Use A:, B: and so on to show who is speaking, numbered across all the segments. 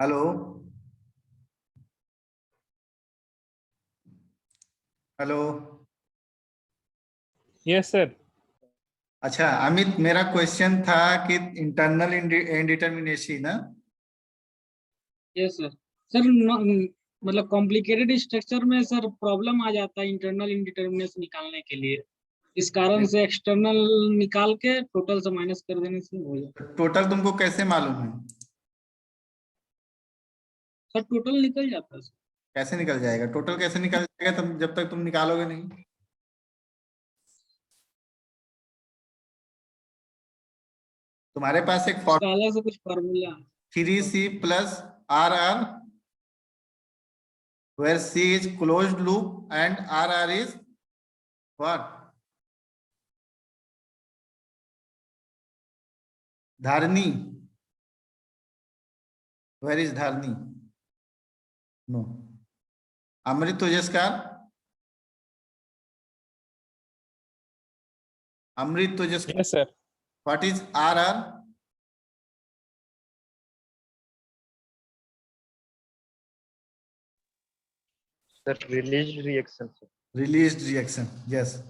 A: Hello hello.
B: Yes sir.
A: अच्छा अमित, मेरा question था कि इंटरनल इंडिटरमिनेसी ना।
C: Yes sir. सर मतलब कॉम्प्लिकेटेड स्ट्रक्चर में सर प्रॉब्लम आ जाता है इंटरनल इंडिटरमिनेट निकालने के लिए। इस कारण से एक्सटर्नल निकाल के टोटल से माइनस कर देने से हो जाता
A: टोटल तुमको कैसे मालूम है?
C: है। सर टोटल निकल जाता है सर।
A: कैसे निकल जाएगा? टोटल कैसे निकल जाएगा तुम जब तक तुम निकालोगे नहीं? तुम्हारे पास एक
C: उसका अलग से कुछ formula
A: 3C plus RR where C is closed loop and RR is what? Dharni. Where is Dharni? No. Amrit Tujaskar. Amrit Tujaskar.
B: Yes sir.
A: What is RR?
D: Sir, released reaction. Sir.
A: Released reaction. Yes.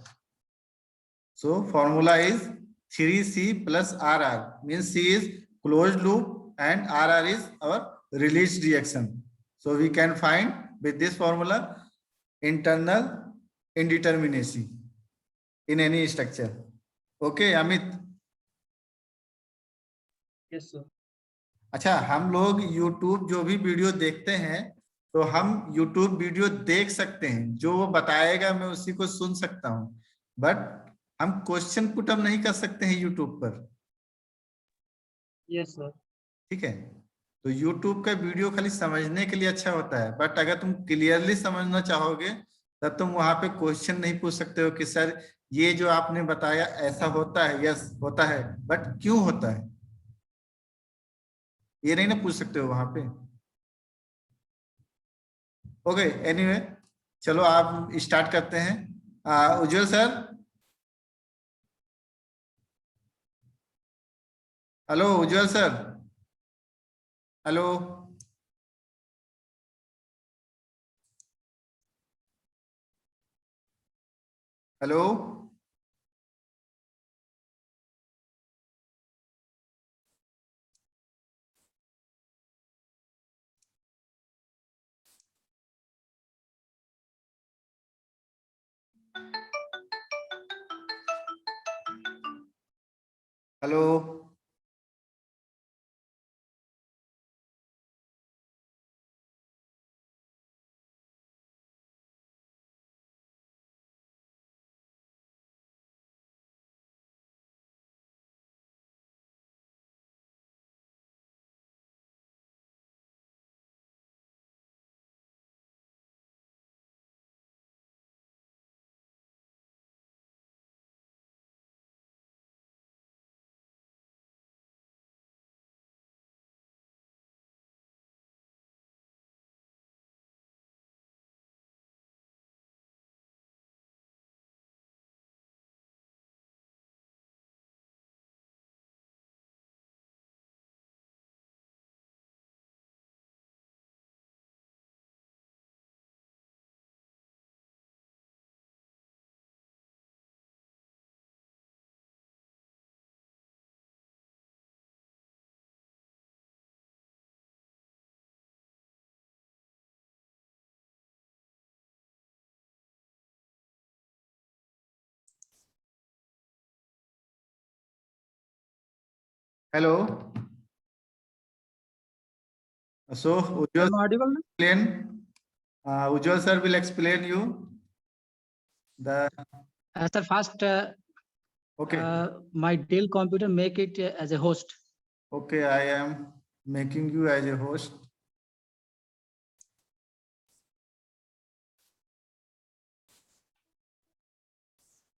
A: So formula is 3C plus RR, means C is closed loop and RR is our released reaction. So we can find with this formula internal indeterminacy in any structure. Okay, Amit.
C: Yes sir.
A: अच्छा, हम लोग YouTube जो भी video देखते हैं तो हम YouTube video देख सकते हैं, जो वो बताएगा मैं उसी को सुन सकता हूं, बट हम क्वेश्चन पुट अप नहीं कर सकते हैं YouTube पर।
C: Yes sir.
A: ठीक है, तो YouTube का वीडियो खाली समझने के लिए अच्छा होता है, बट अगर तुम क्लियरली समझना चाहोगे तब तुम वहां पे क्वेश्चन नहीं पूछ सकते हो कि सर ये जो आपने बताया ऐसा होता है। यस होता है, बट क्यों होता है ये नहीं ना पूछ सकते हो वहां पे। ओके, एनीवे चलो आप स्टार्ट करते हैं। Ujjwal sir. Hello Ujjwal sir. Hello. Hello. Hello. Hello. So Ujjwal sir will explain you the
E: Sir, first,
A: okay.
E: my Dell computer make it as a host.
A: Okay, I am making you as a host.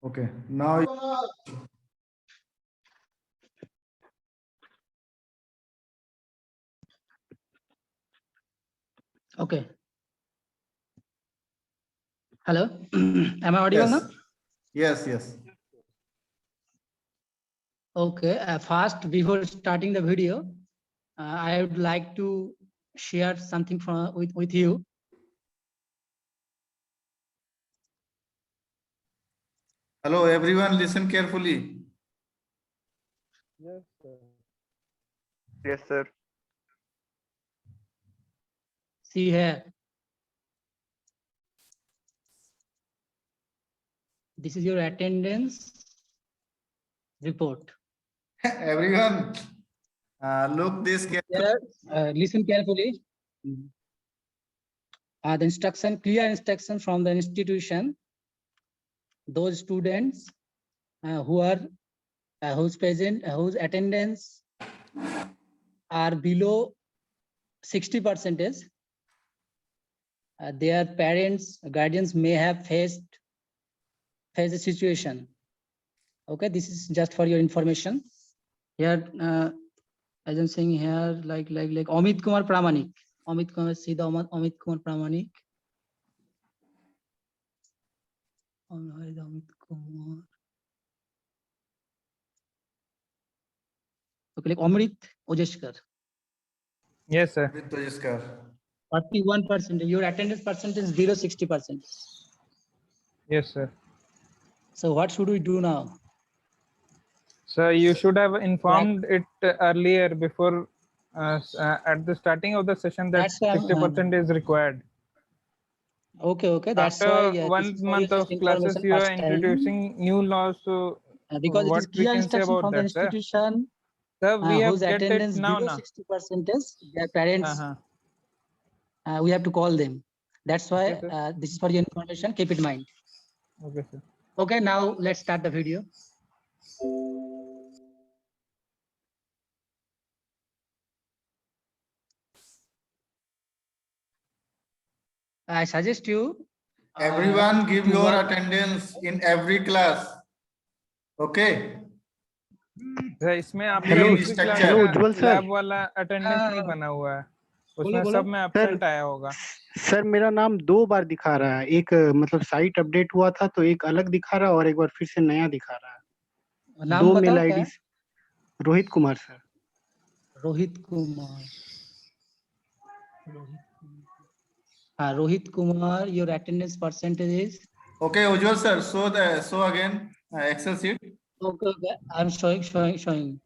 A: Okay, now
E: Okay. Hello, am I audible
A: yes.
E: now?
A: Yes, yes.
E: Okay. First, before starting the video, I would like to share something from with you.
A: Hello, everyone, listen carefully.
D: Yes, sir. Yes, sir.
E: See here. This is your attendance report.
A: Everyone, look this carefully.
E: Here, listen carefully. The instruction, clear instruction from the institution. Those students who are whose present, whose attendance are below 60%, their parents, guardians may have faced a situation. Okay, this is just for your information. Here, as I'm saying here, like Amit Kumar Pramanik. Amit Kumar, see the Amit Kumar Pramanik. Where is Amit Kumar? Okay, like Amrit Ojeshkar.
B: Yes, sir.
A: With Tejaskar.
E: 41%. Your attendance percentage is below 60%.
B: Yes, sir.
E: So what should we do now?
B: So you should have informed it earlier before at the starting of the session that
E: That's why I'm,
B: 60% is required.
E: Okay, that's
B: After
E: why. Yeah, this
B: 1
E: is for your
B: month of
E: just
B: classes,
E: information
B: you are
E: first time.
B: introducing new laws. So
E: Because it is
B: what we
E: clear
B: can say
E: instruction
B: about
E: from the
B: that, sir?
E: institution
B: Sir, we have
E: whose
B: get it
E: attendance
B: now.
E: below
B: Na?
E: 60%, their parents,
B: Uh-huh.
E: we have to call them. That's why
B: Okay, sir.
E: this is for your information. Keep it in mind.
B: Okay, sir.
E: Okay, now let's start the video. I suggest you.
A: Everyone give
E: to
A: your
E: work-
A: attendance in every class. Okay.
B: Sir इसमें आपका
A: Hello,
B: एक भी
A: Mr.
B: Class
A: Hello,
B: का
F: उज्ज्वल sir.
B: Lab वाला attendance नहीं बना हुआ है, उसमें
E: बोलो।
B: सब में एब्सेंट आया होगा।
F: सर मेरा नाम 2 बार दिखा रहा है, एक मतलब साइट अपडेट हुआ था तो एक अलग दिखा रहा है और एक बार फिर से नया दिखा रहा है।
E: नाम
F: 2
E: बताओ
F: मेल
E: क्या
F: आईडी।
E: है?
F: Rohit Kumar sir.
E: Rohit Kumar. Rohit Kumar, your attendance percentage is?
A: Okay, Ujjwal sir, show again Excel sheet.
E: Okay, I'm showing.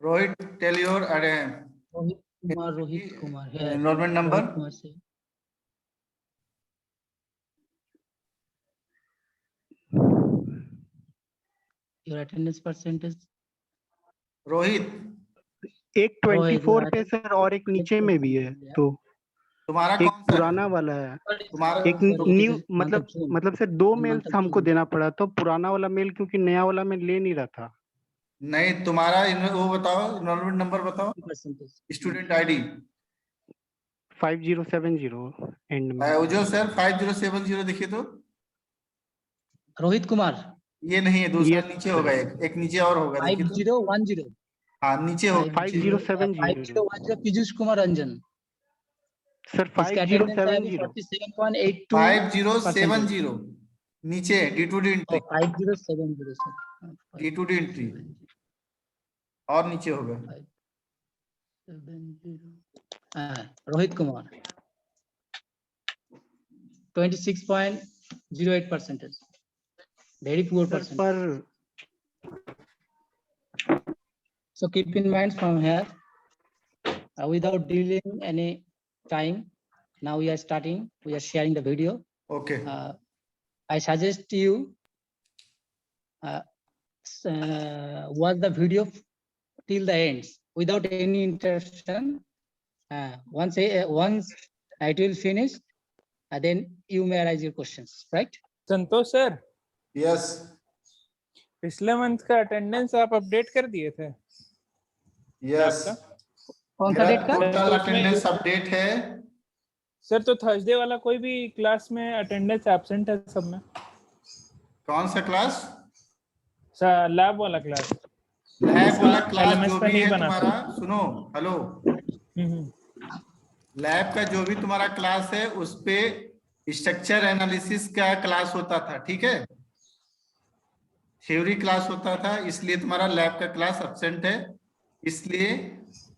A: Rohit, tell your
E: Rohit Kumar. Here.
A: enrollment number.
E: Rohit Kumar, say. Your attendance percentage?
A: Rohit,
F: एक
E: रोहित,
F: 24 पे sir और एक नीचे में भी है, तो
A: तुम्हारा
F: एक
A: कौन सा
F: पुराना वाला है।
A: तुम्हारा
F: एक न्यू मतलब सर 2 मेल्स हमको देना पड़ा, तो पुराना वाला मेल क्योंकि नया वाला मैं ले नहीं रहा था।
A: नहीं, तुम्हारा वो बताओ, इनरोलमेंट नंबर बताओ, स्टूडेंट आईडी
F: 5070 एंड में।
A: उज्जवल सर 5070 देखिए तो।
E: रोहित कुमार,
A: ये नहीं है, दूसरा
F: Yes,
A: नीचे होगा, एक नीचे और होगा, देखिए तो।
E: 5010।
A: हाँ, नीचे होगा।
F: 5070
E: 5010 पीयूष कुमार रंजन।
F: सर 5070
E: 47.82
A: 5070 नीचे D2D entry,
E: 5070 sir.
A: D2D entry और नीचे होगा।
E: Rohit Kumar 26.08%, very poor
F: sir
E: percentage.
F: पर
E: So keep in mind from here, without delaying any time, now we are starting, we are sharing the video.
A: Okay.
E: I suggest you watch the video till the end without any interruption. Once it will finish, then you may arise your questions, right?
B: Santosh sir,
A: Yes.
B: पिछले month का attendance आप update कर दिए थे?
A: Yes.
E: कौन सा date का?
A: Total attendance update है।
B: सर तो थर्सडे वाला कोई भी क्लास में अटेंडेंस एब्सेंट है सब में?
A: कौन सा क्लास?
B: सर लैब वाला क्लास।
A: लैब वाला क्लास
B: LMS
A: जो
B: पे
A: भी
B: नहीं
A: है
B: बना
A: तुम्हारा, सुनो, हेलो, लैब का जो भी तुम्हारा क्लास है उस पे स्ट्रक्चर एनालिसिस का क्लास होता था, ठीक है? थ्योरी क्लास होता था, इसलिए तुम्हारा लैब का क्लास एब्सेंट है। इसलिए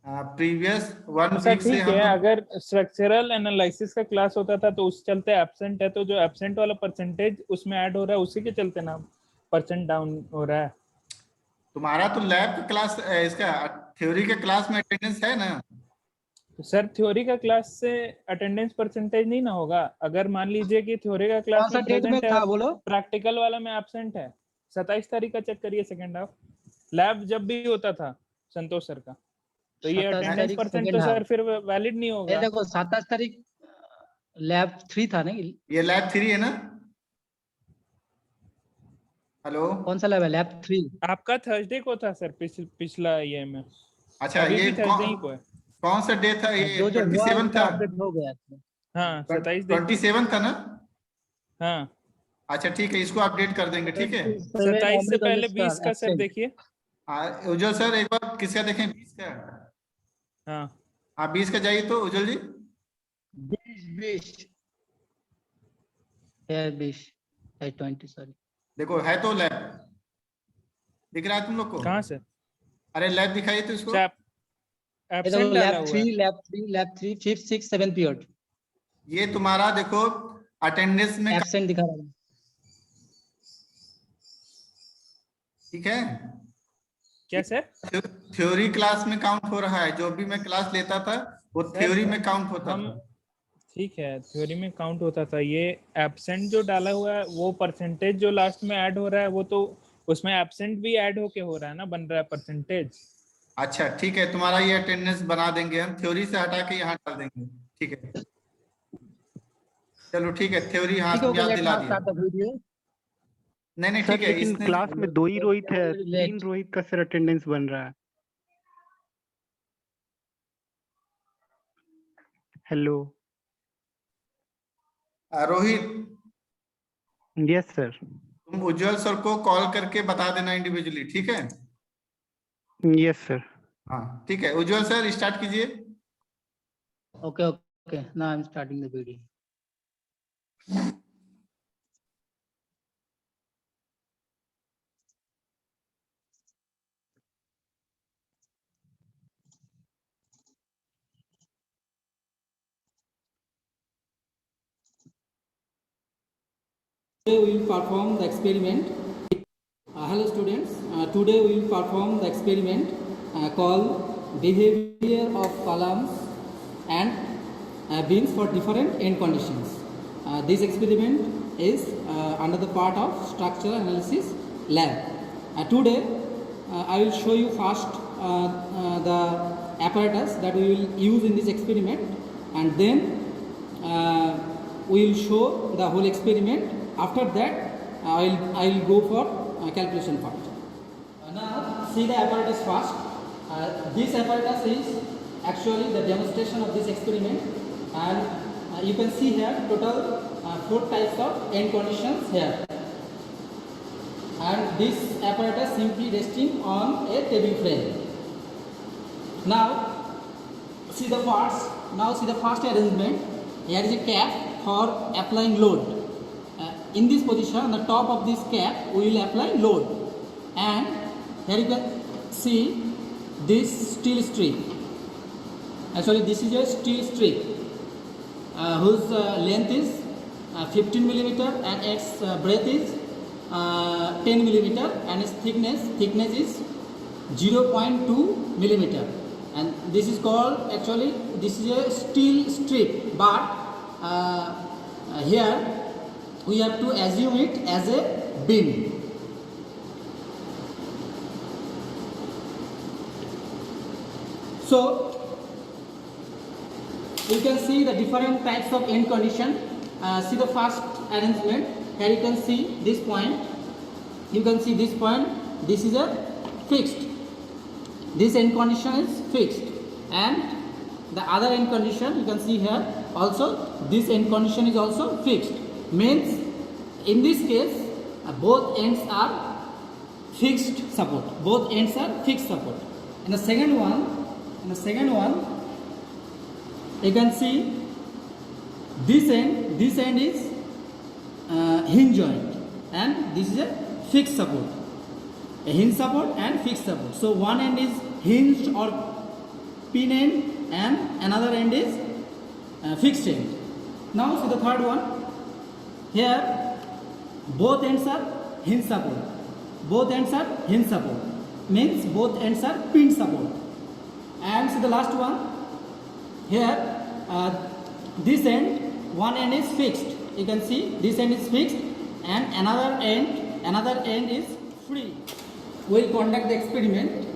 A: प्रीवियस 1
B: अच्छा
A: वीक से
B: ठीक
A: हम
B: है,
A: लोग
B: अगर स्ट्रक्चरल एनालिसिस का क्लास होता था तो उस चलते एब्सेंट है, तो जो एब्सेंट वाला परसेंटेज उसमें ऐड हो रहा है उसी के चलते ना परसेंट डाउन हो रहा है।
A: तुम्हारा तो लैब का क्लास इसका थ्योरी के क्लास में अटेंडेंस है ना।
B: तो सर थ्योरी का क्लास से अटेंडेंस परसेंटेज नहीं ना होगा। अगर मान लीजिए कि थ्योरी का क्लास
E: कौन सा
B: में
E: डेट में
B: प्रेजेंट है
E: था
B: और
E: बोलो?
B: प्रैक्टिकल वाला में एब्सेंट है। 27 तारीख का चेक करिए सेकंड हाफ, लैब जब भी होता था संतोष सर का, तो ये
E: 27
B: अटेंडेंस
E: तारीख
B: परसेंट तो
E: सेकेंड हाफ।
B: सर फिर वैलिड नहीं
E: ये
B: होगा।
E: देखो 27 तारीख लैब 3 था नहीं?
A: ये लैब 3 है ना। हेलो।
E: कौन सा लैब है? लैब 3।
B: आपका थर्सडे को था सर, पिछला ये में,
A: अच्छा,
B: अभी
A: ये
B: भी थर्सडे ही को है।
A: कौन सा डे था? ये
E: जो हुआ
A: 27
E: उसका
A: था।
E: अपडेट हो गया था।
B: हाँ 27 देखिए।
A: 27 था ना।
B: हाँ
A: अच्छा ठीक है, इसको अपडेट कर देंगे, ठीक है।
B: 27 से पहले 20 का सर देखिए।
A: उज्जवल सर एक बार किसका देखें, 20 का।
B: हाँ
A: हाँ 20 का जाइए तो उज्जवल जी।
E: 20 20 सॉरी।
A: देखो है तो लैब दिख रहा है तुम लोग को?
B: कहाँ से?
A: अरे लैब दिखाइए तो इसको।
B: सर
E: ये देखो
B: एब्सेंट डाला
E: लैब
B: हुआ
E: 3
B: है।
E: Lab 3 5th 6th 7th period
A: ये तुम्हारा देखो अटेंडेंस में
E: एब्सेंट दिखा रहा है।
A: ठीक है।
B: क्या सर?
A: थ्योरी क्लास में काउंट हो रहा है, जो भी मैं क्लास लेता था वो
B: सर,
A: थ्योरी में काउंट होता
B: हम
A: था।
B: ठीक है थ्योरी में काउंट होता था। ये एब्सेंट जो डाला हुआ है वो परसेंटेज जो लास्ट में ऐड हो रहा है वो तो उसमें एब्सेंट भी ऐड होके हो रहा है ना, बन रहा है परसेंटेज।
A: अच्छा ठीक है, तुम्हारा ये अटेंडेंस बना देंगे हम, थ्योरी से हटा के यहाँ डाल देंगे, ठीक है। चलो ठीक है, थ्योरी हाँ
E: ठीक है,
A: तुम
E: ओके,
A: याद
E: लेट्स
A: दिला
E: नाउ
A: दिया।
E: Start the video.
A: नहीं नहीं
F: सर
A: ठीक है,
F: लेकिन
A: इसने
F: क्लास में 2 ही रोहित है,
E: लेट
F: 3 रोहित का सर अटेंडेंस बन रहा है। हेलो।
A: Rohit,
F: yes sir.
A: तुम उज्जवल सर को कॉल करके बता देना इंडिविजुअली, ठीक है।
F: Yes sir.
A: हाँ ठीक है, उज्जवल सर स्टार्ट कीजिए।
E: Okay okay, now I am starting the video.
G: Today we will perform the experiment. Hello students, today we will perform the experiment called behavior of columns and beams for different end conditions. This experiment is under the part of structural analysis lab. Today I will show you first the apparatus that we will use in this experiment, and then we will show the whole experiment. After that I will go for calculation part. Now see the apparatus first. This apparatus is actually the demonstration of this experiment, and you can see here total 4 types of end conditions here, and this apparatus simply resting on a table frame. Now see the parts. Now see the first arrangement. Here is a cap for applying load. In this position, on the top of this cap, we will apply load, and here you can see this steel strip. Actually, this is a steel strip whose length is 15 millimeter and its breadth is 10 millimeter, and its thickness is 0.2 millimeter. And this is called, actually this is a steel strip, but here we have to assume it as a beam. So you can see the different types of end condition. See the first arrangement. Here you can see this point. You can see this point. This is a fixed. This end condition is fixed, and the other end condition you can see here also. This end condition is also fixed. Means in this case both ends are fixed support. Both ends are fixed support. In the second one, you can see this end is hinge joint, and this is a fixed support. a hinge support and fixed support. So one end is hinged or pin end and another end is fixed end. Now see the third one. Here both ends are hinge support. Both ends are hinge support. Means both ends are pin support. And see the last one. Here this end, one end is fixed. You can see this end is fixed and another end is free. We will conduct the experiment.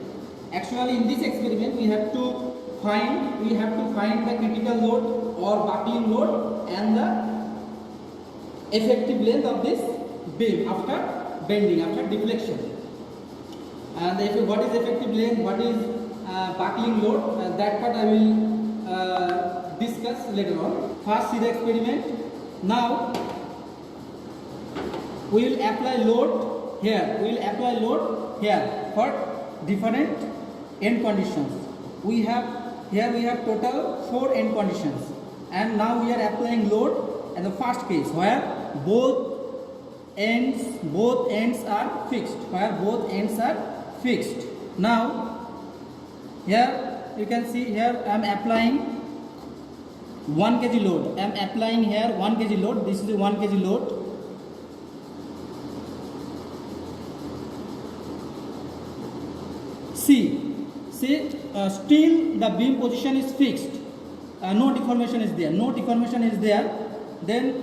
G: Actually in this experiment we have to find the critical load or buckling load and the effective length of this beam after bending, after deflection. And if what is effective length, what is buckling load, that part I will discuss later on. First see the experiment. Now we will apply load here. We will apply load here for different end conditions. We have total 4 end conditions, and now we are applying load in the first case where both ends are fixed. Now here you can see here I am applying 1 kg load. I am applying here 1 kg load. This is the 1 kg load. See, still the beam position is fixed. No deformation is there. Then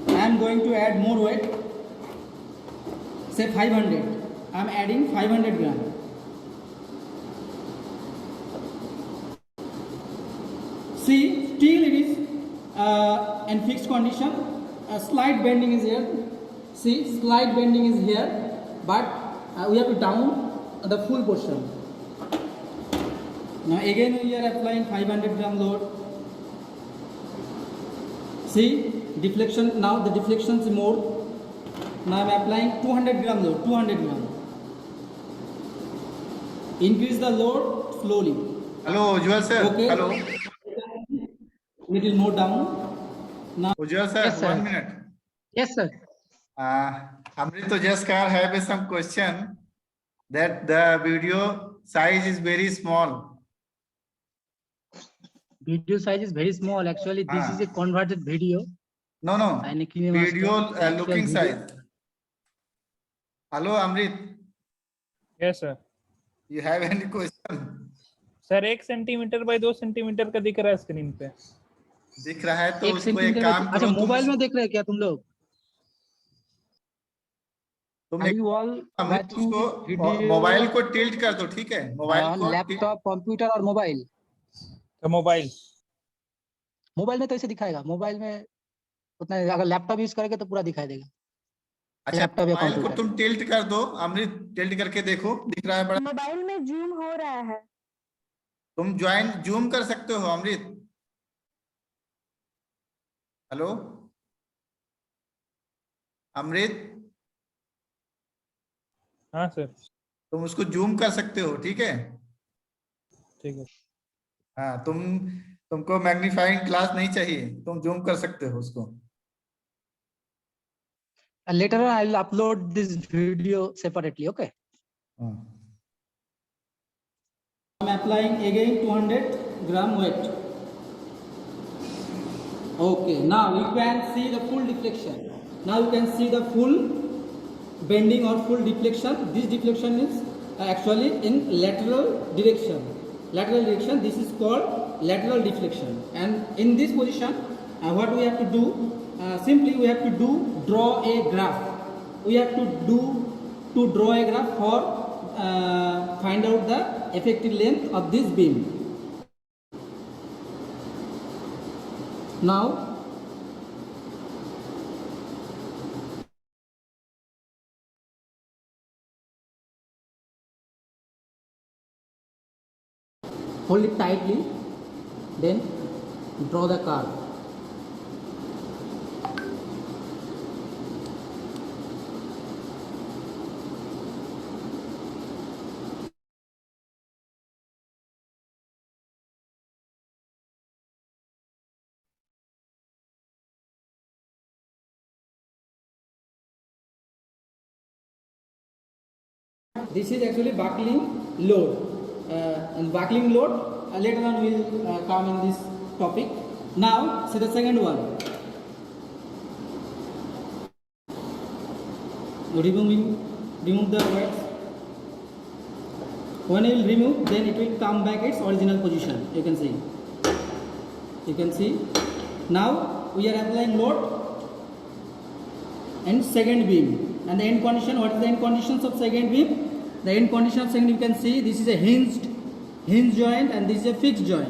G: I am going to add more weight. Say 500. I am adding 500 gram. See, still it is in fixed condition. Slight bending is here. See, slight bending is here, but we have to down the full portion. Now again we are applying 500 gram load. See, deflection. Now the deflection is more. Now I am applying 200 gram load. 200 gram. Increase the load slowly.
A: Hello, Ujjwal sir.
G: Okay.
A: Hello.
G: Little more down.
A: Ujjwal sir,
E: Yes, sir.
A: 1 minute.
E: Yes, sir.
A: Amrit Ojaskar have some question that the video size is very small.
E: Video size is very small. Actually, this is a converted video.
A: No,
E: And a Kinemaster,
A: video
E: actual
A: looking
E: video.
A: size. Hello, Amrit.
B: Yes sir.
A: You have any question?
B: Sir 1 centimetre bye 2 centimetre का दिख रहा है screen पे.
A: दिख रहा है तो
E: एक
A: उसको एक
E: सेंटीमीटर
A: काम
E: अच्छा
A: करो.
E: मोबाइल में देख रहे हैं क्या तुम लोग?
A: तुम
E: Are you all
A: Amrit
E: watching
A: उसको
E: video
A: मोबाइल को टिल्ट कर दो, ठीक है? मोबाइल
E: on
A: को
E: लैपटॉप, कंप्यूटर और मोबाइल?
B: तो मोबाइल
E: मोबाइल में तो ऐसे दिखाएगा. मोबाइल में उतना, अगर लैपटॉप यूज करेंगे तो पूरा दिखाई देगा.
A: अच्छा,
E: लैपटॉप या
A: मोबाइल को
E: कंप्यूटर.
A: तुम टिल्ट कर दो. अमृत टिल्ट करके देखो, दिख रहा है बड़ा.
H: मोबाइल में जूम हो रहा है.
A: तुम जूम कर सकते हो अमृत. हेलो अमृत,
B: हाँ सर.
A: तुम उसको जूम कर सकते हो, ठीक है?
B: ठीक है.
A: हाँ, तुमको मैग्नीफाइंग ग्लास नहीं चाहिए, तुम जूम कर सकते हो उसको.
E: Later on, I will upload this video separately. Okay.
A: हाँ.
G: I am applying again 200 gram weight. Okay, now you can see the full deflection. Now you can see the full bending or full deflection. This deflection is actually in lateral direction. This is called lateral deflection. And in this position, what we have to do? Simply we have to draw a graph. We have to draw a graph for find out the effective length of this beam. Now hold it tightly, then draw the curve. this is actually buckling load. And buckling load later on will come in this topic. Now, see the second one. Remove the words. When you will remove, then it will come back its original position. You can see. You can see. Now we are applying load and second beam. And the end condition. What is the end conditions of second beam? The end condition of second, you can see this is a hinge joint and this is a fixed joint.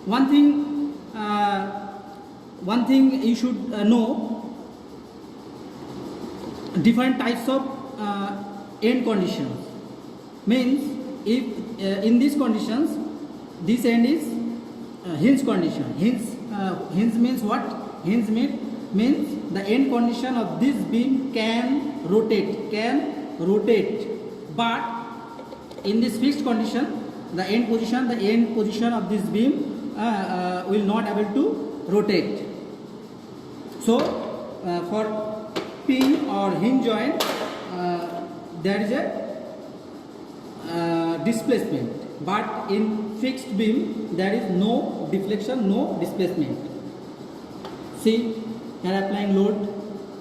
G: One thing you should know, different types of end conditions. Means if in these conditions, this end is hinge condition. Hinge means what? Hinge means the end condition of this beam can rotate. But in this fixed condition, the end position of this beam will not able to rotate. So for pin or hinge joint, there is a displacement, but in fixed beam there is no deflection, no displacement. See, here applying load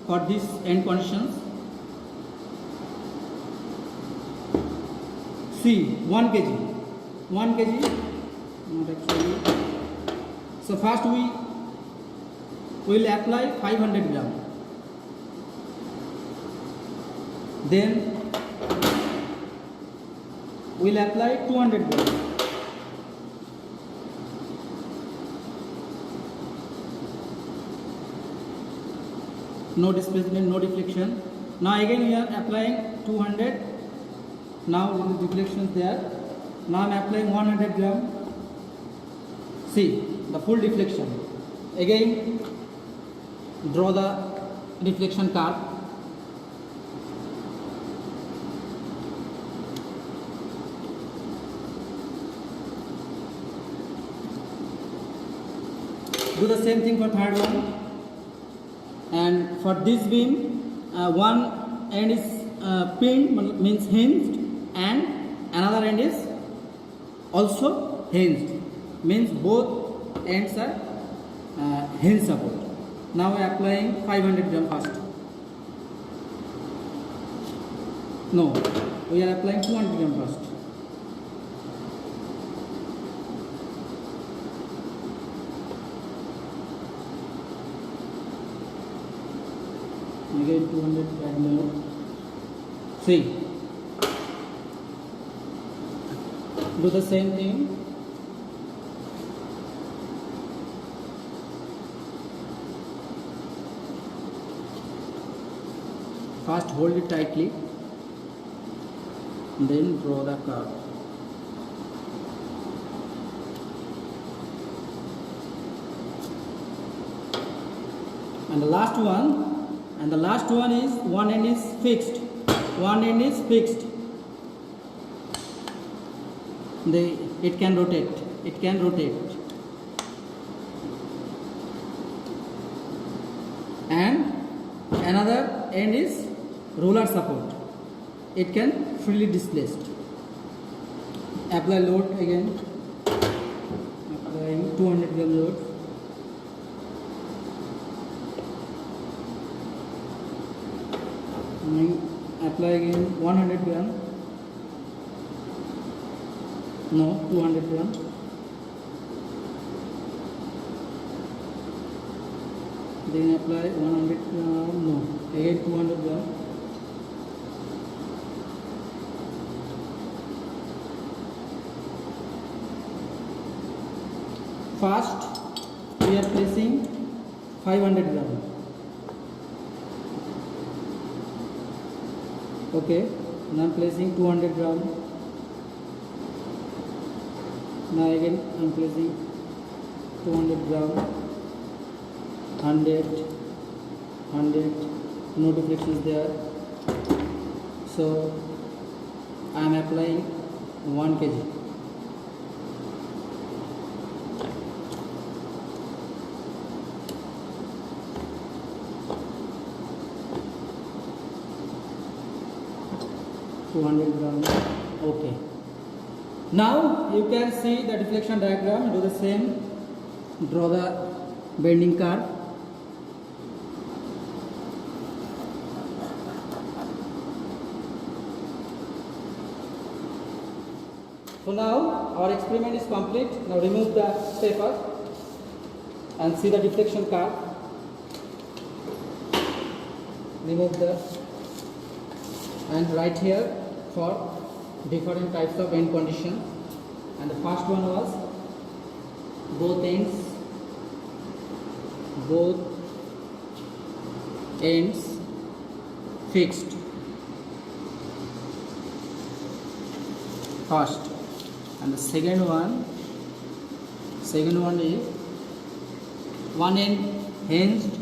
G: for these end conditions. See, 1 kg, not actually. So first we will apply 500 gram. Then we will apply 200 gram. No displacement, no deflection. Now again we are applying 200. Now the deflections there. Now I am applying 100 gram. See the full deflection. Again draw the deflection curve. Do the same thing for third one. And for this beam, one end is pinned, means hinged, and another end is also hinged, means both ends are hinge support. Now we are applying 500 gram first. No, we are applying 200 gram first. Again 200 add more. See, do the same thing. First hold it tightly, then draw the curve. And the last one is one end is fixed. It can rotate. And another end is roller support. It can freely displaced. Apply load again. Applying 200 gram load. Apply again 100 gram. No, 200 gram. Then apply 100 gram. No, again 200 gram. First, we are placing 500 gram. Okay, now I am placing 200 gram. Now again I am placing 200 gram, 100, no deflections there. So I am applying 1 kg. 200 gram. Okay. Now you can see the deflection diagram. Do the same. Draw the bending curve. So now our experiment is complete. Now remove the paper and see the deflection curve. Remove the and write here for different types of end condition. And the first one was both ends fixed. First. And the second one is one end hinged,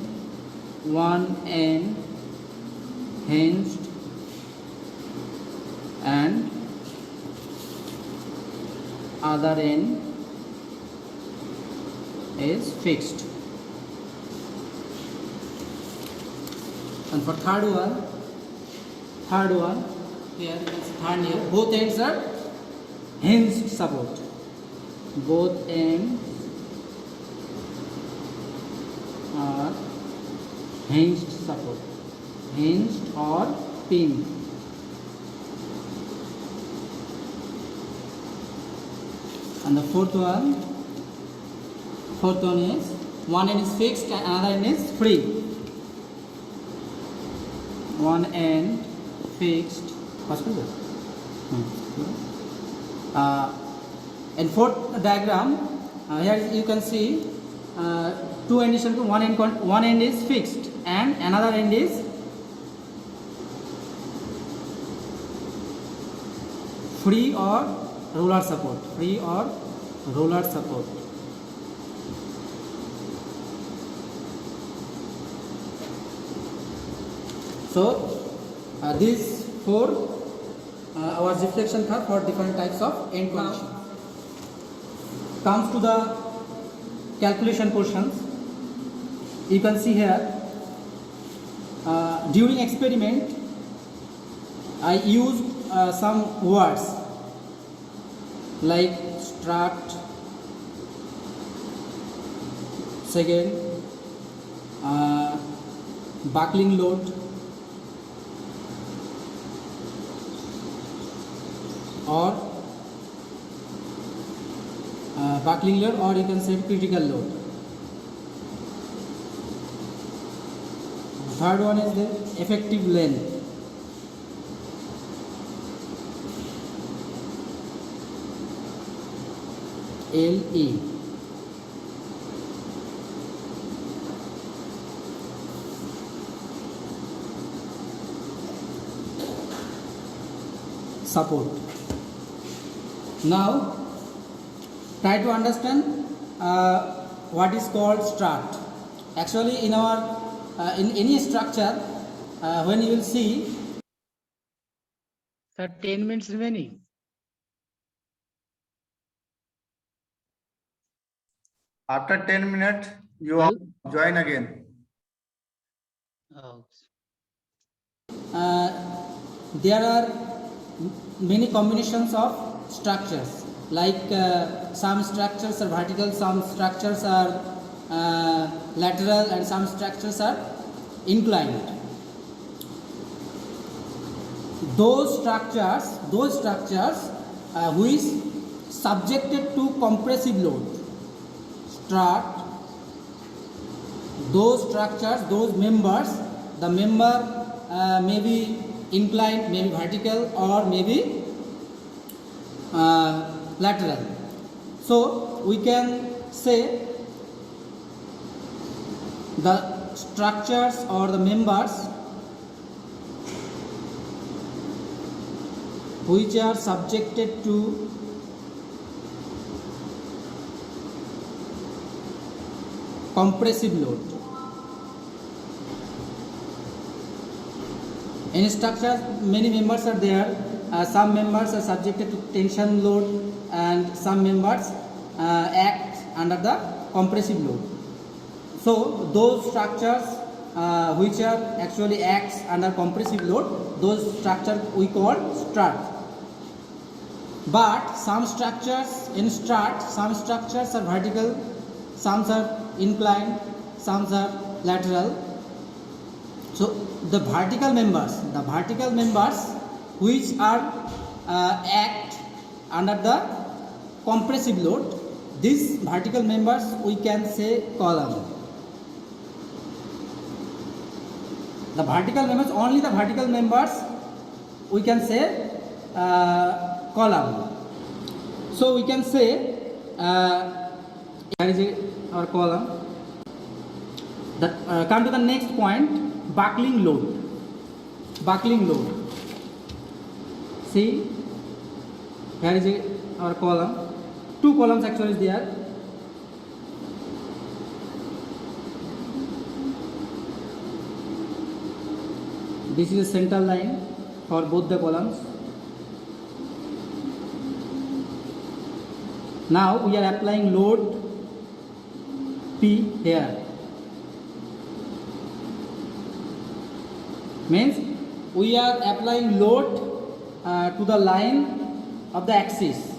G: one end hinged, and other end is fixed. And for third one here you can see third here, both ends are hinged support. Both ends are hinged support, hinged or pinned. And the fourth one is one end is fixed and another end is free. One end fixed. And fourth diagram, here you can see two ends, one end is fixed and another end is free or roller support. So these four our deflection curve for different types of end conditions. Comes to the calculation portions. You can see here during experiment I used some words like strut, second buckling load, or buckling load, or you can say critical load. Third one is the effective length. LE. Support. Now try to understand what is called strut. Actually in our in any structure when you will see.
E: Sir, 10 minutes remaining.
A: After 10 minutes, you all join again.
E: Oh.
G: There are many combinations of structures, like some structures are vertical, some structures are lateral, and some structures are inclined. Those structures which subjected to compressive load, strut, those structures, those members, the member may be inclined, may be vertical, or may be lateral. So we can say the structures or the members which are subjected to compressive load. In structure, many members are there. Some members are subjected to tension load, and some members act under the compressive load. So those structures which are actually acts under compressive load, those structure we call strut. But some structures in strut, some structures are vertical, some are inclined, some are lateral. So the vertical members which are act under the compressive load, these vertical members we can say column. The vertical members, only the vertical members we can say column. So we can say here is our column. Come to the next point, buckling load. Buckling load. See, here is our column. Two columns actually is there. This is a central line for both the columns. Now we are applying load P here. Means we are applying load to the line of the axis.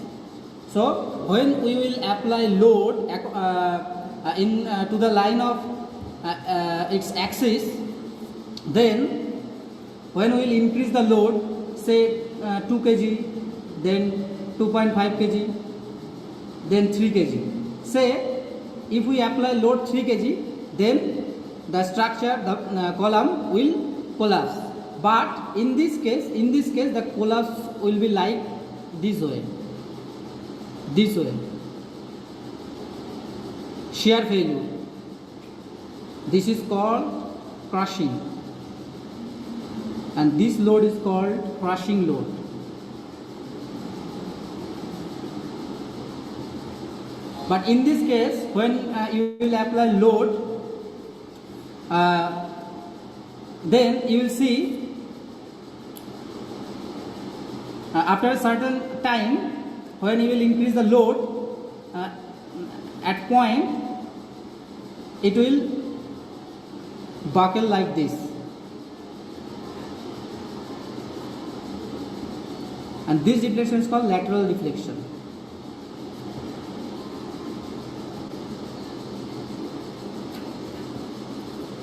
G: So when we will apply load to the line of its axis, then when we will increase the load, say 2 kg, then 2.5 kg, then 3 kg. Say if we apply load 3 kg, then the structure, the column will collapse. But in this case the collapse will be like this way. Shear failure. This is called crushing, and this load is called crushing load. But in this case, when you will apply load, then you will see after a certain time, when you will increase the load at point, it will buckle like this, and this deflection is called lateral deflection.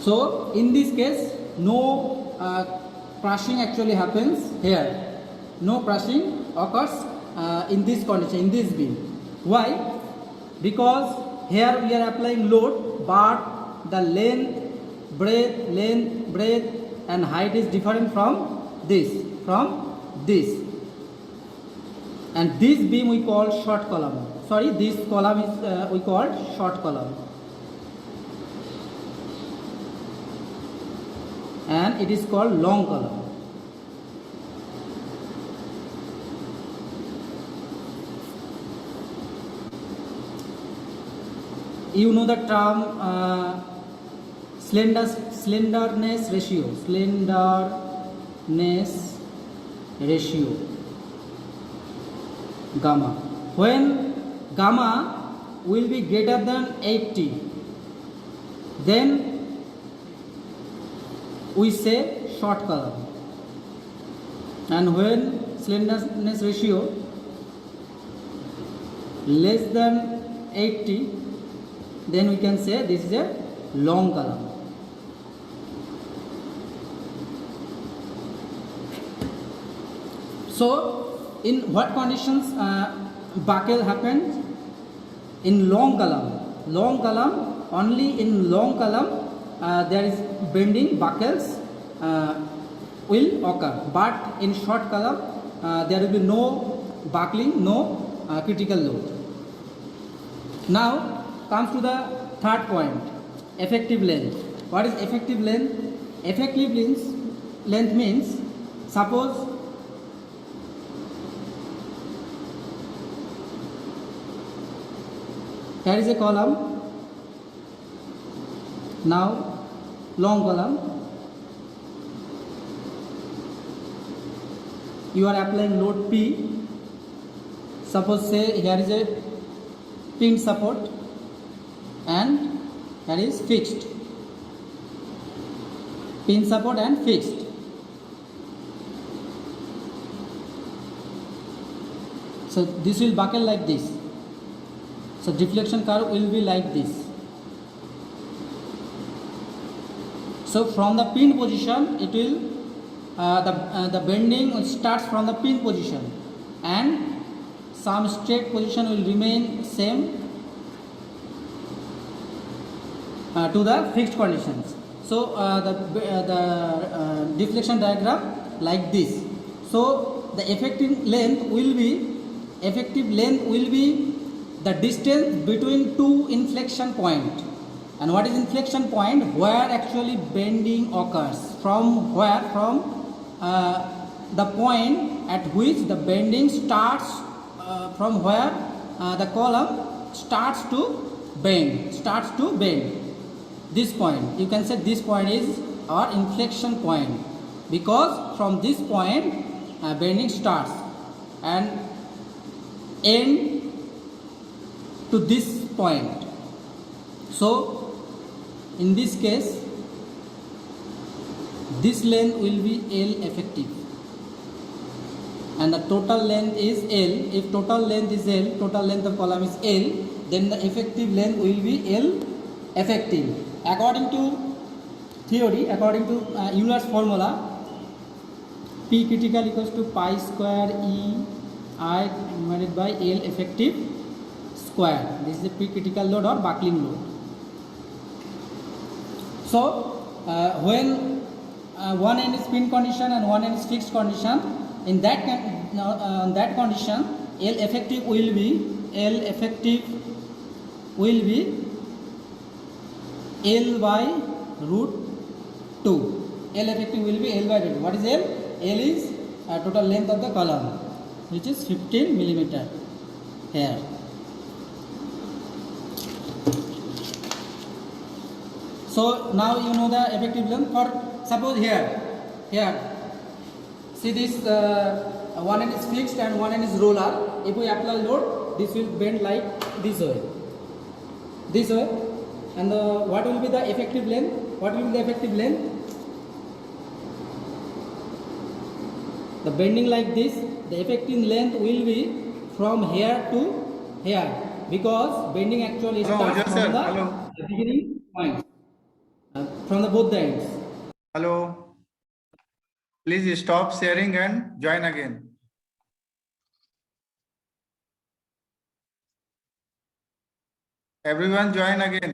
G: So in this case, no crushing actually happens here. No crushing occurs in this condition, in this beam. Why? Because here we are applying load, but the length, breadth and height is different from this. And this beam we call short column. Sorry, this column is we call short column. And it is called long column. You know the term slenderness ratio, gamma. When gamma will be greater than 80, then we say short column, and when slenderness ratio less than 80, then we can say this is a long column. So in what conditions buckle happens? In long column. Only in long column there is bending, buckles will occur, but in short column there will be no buckling, no critical load. Now comes to the third point, effective length. What is effective length? Effective length means, suppose here is a column, now long column, you are applying load P. Suppose say here is a pinned support and here is fixed. pin support and fixed. So this will buckle like this. So deflection curve will be like this. So from the pin position, it will the bending starts from the pin position, and some straight position will remain same to the fixed conditions. So the deflection diagram like this. So the effective length will be the distance between two inflection point. And what is inflection point? Where actually bending occurs. From where? From the point at which the bending starts, from where the column starts to bend. This point, you can say this point is our inflection point, because from this point bending starts and end to this point. So in this case, this length will be L effective and the total length is L. If total length is L, total length of column is L, then the effective length will be L effective. According to theory, according to Euler's formula, P critical equals to pi square E I divided by L effective square. This is the P critical load or buckling load. So when one end is pin condition and one end is fixed condition, in that condition, L effective will be L by root 2. L effective will be L by root 2. What is L? L is total length of the column, which is 15 millimeter here. So now you know the effective length. For suppose here, see this one end is fixed and one end is roller. If we apply load, this will bend like this way, and what will be the effective length? The bending like this, the effective length will be from here to here, because bending actually starts from the beginning point, from the both the ends.
A: Hello. Please stop sharing and join again. Everyone join again.